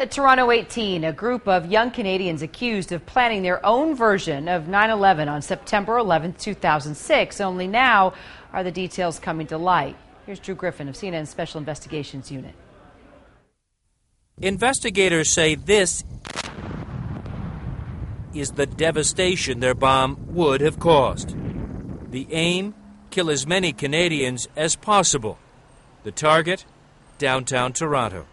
The Toronto 18, a group of young Canadians accused of planning their own version of 9/11 on September 11, 2006. Only now are the details coming to light. Here's Drew Griffin of CNN's Special Investigations Unit. Investigators say this is the devastation their bomb would have caused. The aim, kill as many Canadians as possible. The target, downtown Toronto.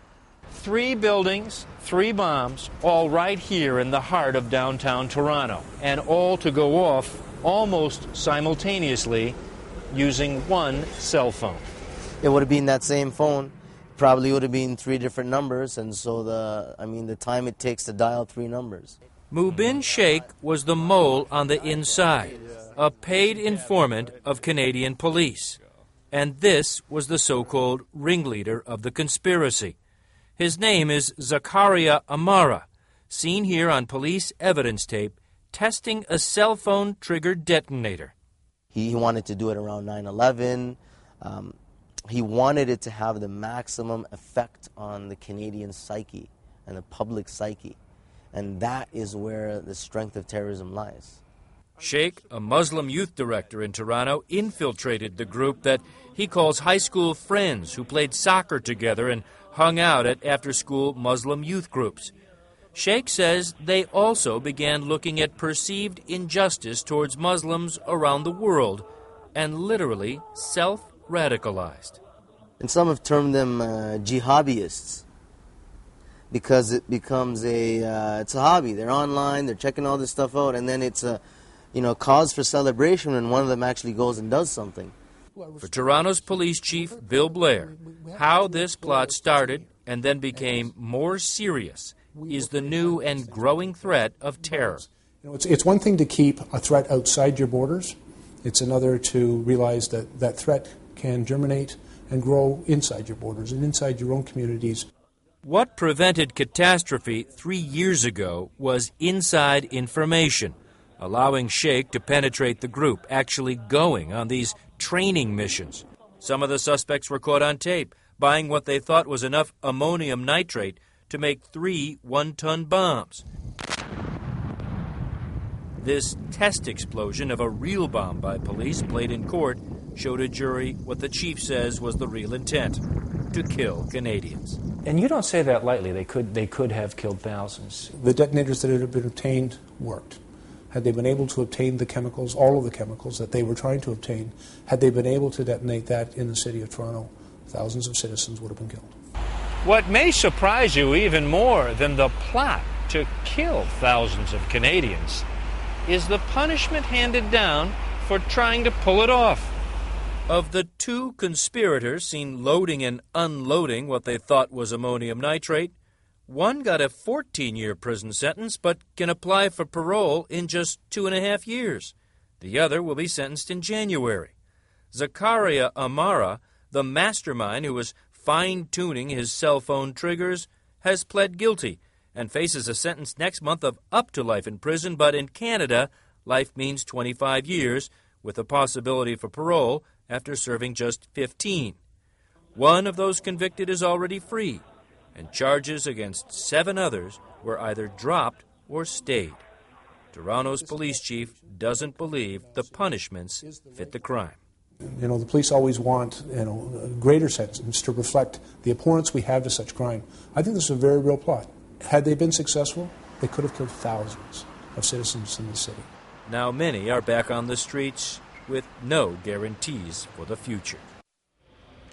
3 buildings, 3 bombs, all right here in the heart of downtown Toronto, and all to go off almost simultaneously using one cell phone. It would have been that same phone. Probably would have been 3 different numbers, and so the time it takes to dial 3 numbers. Mubin Sheikh was the mole on the inside, a paid informant of Canadian police. And this was the so-called ringleader of the conspiracy. His name is Zakaria Amara, seen here on police evidence tape, testing a cell phone triggered detonator. He wanted to do it around 9/11. He wanted it to have the maximum effect on the Canadian psyche and the public psyche. And that is where the strength of terrorism lies. Sheikh, a Muslim youth director in Toronto, infiltrated the group that he calls high school friends who played soccer together and hung out at after-school Muslim youth groups. Sheikh says they also began looking at perceived injustice towards Muslims around the world and literally self-radicalized. And some have termed them jihadists because it becomes it's a hobby. They're online, they're checking all this stuff out, and then it's a cause for celebration when one of them actually goes and does something. For Toronto's police chief, Bill Blair, how this plot started and then became more serious is the new and growing threat of terror. It's one thing to keep a threat outside your borders. It's another to realize that that threat can germinate and grow inside your borders and inside your own communities. What prevented catastrophe 3 years ago was inside information, allowing Sheikh to penetrate the group, actually going on these training missions. Some of the suspects were caught on tape, buying what they thought was enough ammonium nitrate to make 3 one-ton bombs. This test explosion of a real bomb by police played in court showed a jury what the chief says was the real intent, to kill Canadians. And you don't say that lightly. They could have killed thousands. The detonators that had been obtained worked. Had they been able to obtain the chemicals, all of the chemicals that they were trying to obtain, had they been able to detonate that in the city of Toronto, thousands of citizens would have been killed. What may surprise you even more than the plot to kill thousands of Canadians is the punishment handed down for trying to pull it off. Of the 2 conspirators seen loading and unloading what they thought was ammonium nitrate, one got a 14-year prison sentence but can apply for parole in just 2.5 years. The other will be sentenced in January. Zakaria Amara, the mastermind who was fine-tuning his cell phone triggers, has pled guilty and faces a sentence next month of up to life in prison, but in Canada, life means 25 years, with a possibility for parole after serving just 15. One of those convicted is already free, and charges against 7 others were either dropped or stayed. Toronto's police chief doesn't believe the punishments fit the crime. The police always want a greater sentence to reflect the abhorrence we have to such crime. I think this is a very real plot. Had they been successful, they could have killed thousands of citizens in the city. Now many are back on the streets with no guarantees for the future.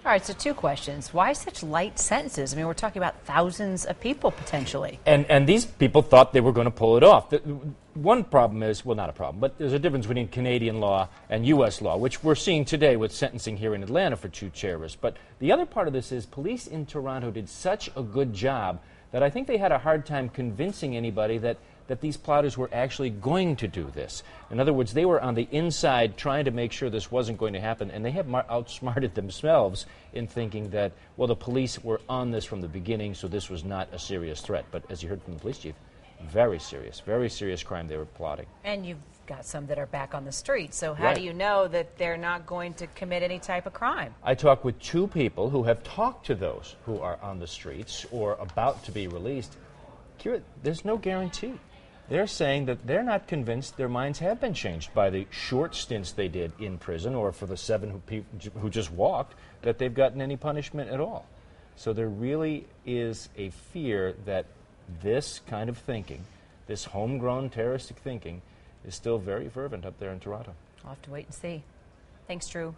All right, so 2 questions. Why such light sentences? I mean, we're talking about thousands of people potentially. And these people thought they were going to pull it off. One problem is, well, not a problem, but there's a difference between Canadian law and U.S. law, which we're seeing today with sentencing here in Atlanta for 2 terrorists. But the other part of this is police in Toronto did such a good job that I think they had a hard time convincing anybody that these plotters were actually going to do this. In other words, they were on the inside trying to make sure this wasn't going to happen, and they have outsmarted themselves in thinking that, well, the police were on this from the beginning, so this was not a serious threat. But as you heard from the police chief, very serious crime they were plotting. And you've got some that are back on the street. So how Right. do you know that they're not going to commit any type of crime? I talked with 2 people who have talked to those who are on the streets or about to be released. Kira, there's no guarantee. They're saying that they're not convinced their minds have been changed by the short stints they did in prison, or for the 7 who just walked, that they've gotten any punishment at all. So there really is a fear that this kind of thinking, this homegrown terroristic thinking, is still very fervent up there in Toronto. We'll have to wait and see. Thanks, Drew.